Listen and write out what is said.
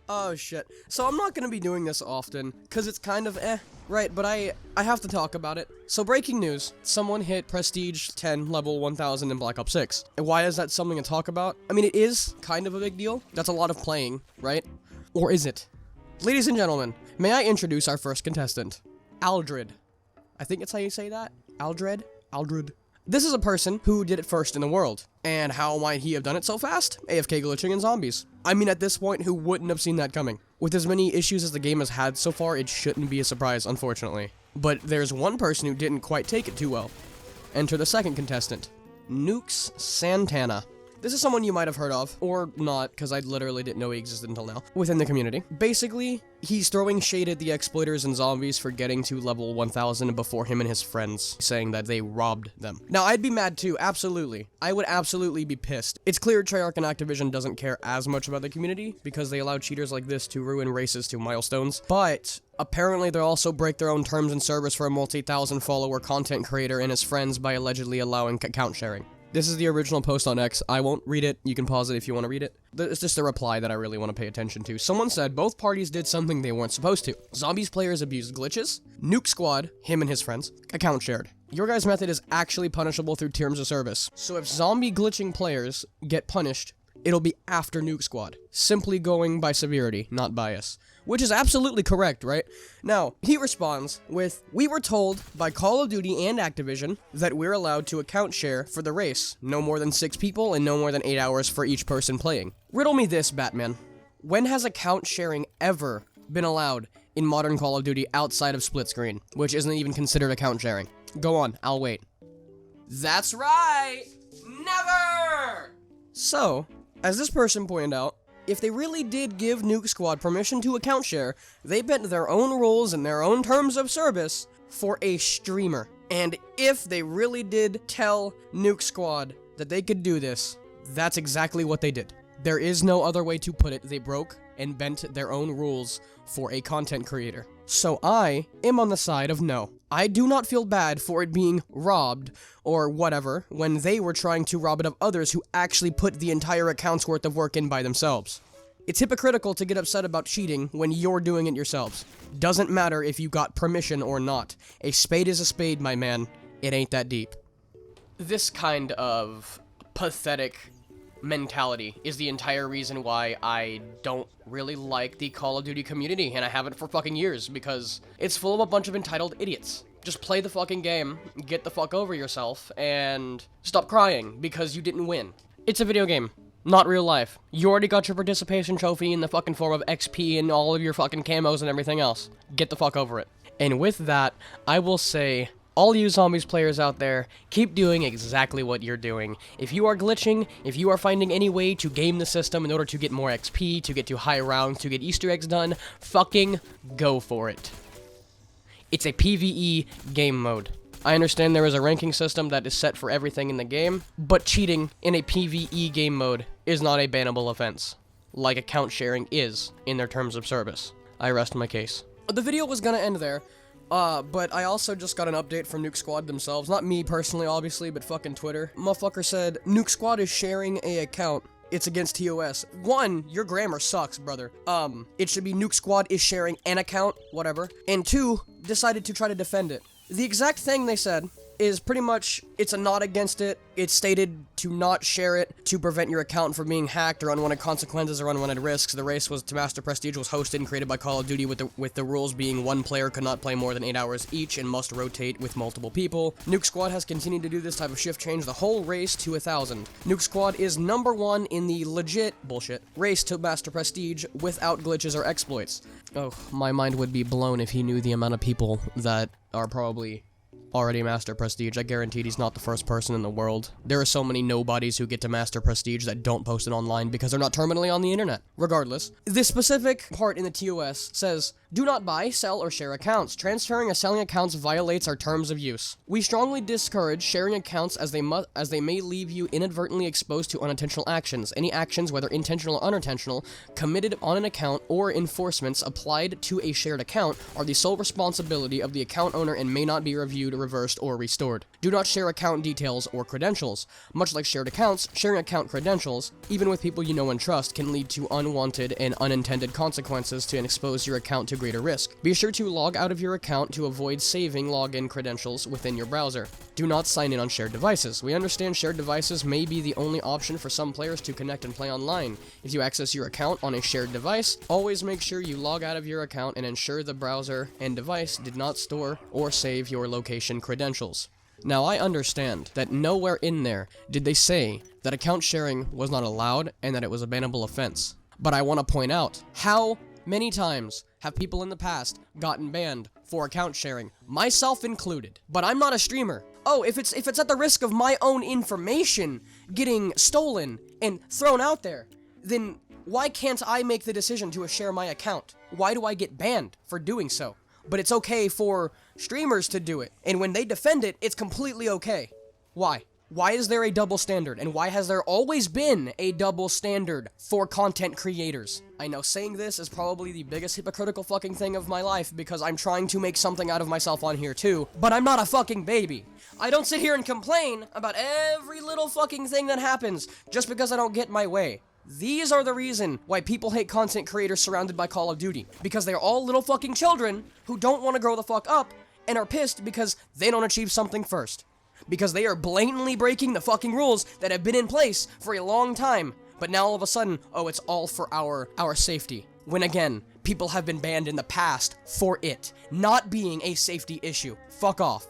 Oh shit. So I'm not gonna be doing this often, cause it's kind of right, but I have to talk about it. So breaking news, someone hit Prestige 10 level 1000 in Black Ops 6. And why is that something to talk about? I mean, it is kind of a big deal. That's a lot of playing, right? Or is it? Ladies and gentlemen, may I introduce our first contestant, Aldred. I think it's how you say that? Aldred? Aldred. This is a person who did it first in the world. And how might he have done it so fast? AFK glitching and zombies. I mean, at this point, who wouldn't have seen that coming? With as many issues as the game has had so far, it shouldn't be a surprise, unfortunately. But there's one person who didn't quite take it too well. Enter the second contestant, Nukes Santana. This is someone you might have heard of, or not, because I literally didn't know he existed until now, within the community. Basically, he's throwing shade at the exploiters and zombies for getting to level 1000 before him and his friends, saying that they robbed them. Now, I'd be mad too, absolutely. I would absolutely be pissed. It's clear Treyarch and Activision doesn't care as much about the community, because they allow cheaters like this to ruin races to milestones, but apparently they also break their own terms and service for a multi-thousand follower content creator and his friends by allegedly allowing account sharing. This is the original post on X. I won't read it. You can pause it if you want to read it. It's just a reply that I really want to pay attention to. Someone said both parties did something they weren't supposed to. Zombies players abused glitches. Nuke Squad, him and his friends, account shared. Your guys' method is actually punishable through terms of service. So if zombie glitching players get punished, it'll be after Nuke Squad. Simply going by severity, not bias. Which is absolutely correct, right? Now, he responds with, "We were told by Call of Duty and Activision that we're allowed to account share for the race. No more than 6 people and no more than 8 hours for each person playing." Riddle me this, Batman. When has account sharing ever been allowed in modern Call of Duty outside of split screen, which isn't even considered account sharing? Go on, I'll wait. That's right! Never! So, as this person pointed out, if they really did give Nuke Squad permission to account share, they bent their own rules and their own terms of service for a streamer. And if they really did tell Nuke Squad that they could do this, that's exactly what they did. There is no other way to put it. They broke and bent their own rules for a content creator. So I am on the side of no. I do not feel bad for it being robbed or whatever when they were trying to rob it of others who actually put the entire account's worth of work in by themselves. It's hypocritical to get upset about cheating when you're doing it yourselves. Doesn't matter if you got permission or not. A spade is a spade, my man. It ain't that deep. This kind of pathetic mentality is the entire reason why I don't really like the Call of Duty community, and I haven't for fucking years, because it's full of a bunch of entitled idiots. Just play the fucking game, get the fuck over yourself, and stop crying because you didn't win. It's a video game, not real life. You already got your participation trophy in the fucking form of XP and all of your fucking camos and everything else. Get the fuck over it. And with that, I will say, all you zombies players out there, keep doing exactly what you're doing. If you are glitching, if you are finding any way to game the system in order to get more XP, to get to high rounds, to get Easter eggs done, fucking go for it. It's a PvE game mode. I understand there is a ranking system that is set for everything in the game, but cheating in a PvE game mode is not a bannable offense, like account sharing is in their terms of service. I rest my case. The video was gonna end there. But I also just got an update from Nuke Squad themselves. Not me personally, obviously, but fucking Twitter. Motherfucker said, Nuke Squad is sharing a account. It's against TOS. 1, your grammar sucks, brother. It should be Nuke Squad is sharing an account, whatever. And 2, decided to try to defend it. The exact thing they said is pretty much, it's a not against it. It's stated to not share it to prevent your account from being hacked or unwanted consequences or unwanted risks. The race was to Master Prestige was hosted and created by Call of Duty with the rules being one player could not play more than 8 hours each and must rotate with multiple people. Nuke Squad has continued to do this type of shift change the whole race to 1000. Nuke Squad is #1 in the legit bullshit race to Master Prestige without glitches or exploits. Oh, my mind would be blown if he knew the amount of people that are probably already Master Prestige. I guaranteed he's not the first person in the world. There are so many nobodies who get to Master Prestige that don't post it online because they're not terminally on the internet. Regardless, this specific part in the TOS says, Do not buy, sell, or share accounts. Transferring or selling accounts violates our terms of use. We strongly discourage sharing accounts as they may leave you inadvertently exposed to unintentional actions. Any actions, whether intentional or unintentional, committed on an account or enforcements applied to a shared account are the sole responsibility of the account owner and may not be reviewed, reversed, or restored. Do not share account details or credentials. Much like shared accounts, sharing account credentials, even with people you know and trust, can lead to unwanted and unintended consequences and expose your account to greater risk. Be sure to log out of your account to avoid saving login credentials within your browser. Do not sign in on shared devices. We understand shared devices may be the only option for some players to connect and play online. If you access your account on a shared device, always make sure you log out of your account and ensure the browser and device did not store or save your location credentials. Now, I understand that nowhere in there did they say that account sharing was not allowed and that it was a bannable offense. But I want to point out, how many times have people in the past gotten banned for account sharing, myself included? But I'm not a streamer. Oh, if it's at the risk of my own information getting stolen and thrown out there, then why can't I make the decision to share my account? Why do I get banned for doing so? But it's okay for streamers to do it, and when they defend it, it's completely okay. Why? Why is there a double standard, and why has there always been a double standard for content creators? I know saying this is probably the biggest hypocritical fucking thing of my life because I'm trying to make something out of myself on here too, but I'm not a fucking baby. I don't sit here and complain about every little fucking thing that happens just because I don't get my way. These are the reason why people hate content creators surrounded by Call of Duty, because they're all little fucking children who don't want to grow the fuck up and are pissed because they don't achieve something first. Because they are blatantly breaking the fucking rules that have been in place for a long time, but now all of a sudden, oh, it's all for our safety. When again, people have been banned in the past for it not being a safety issue. Fuck off.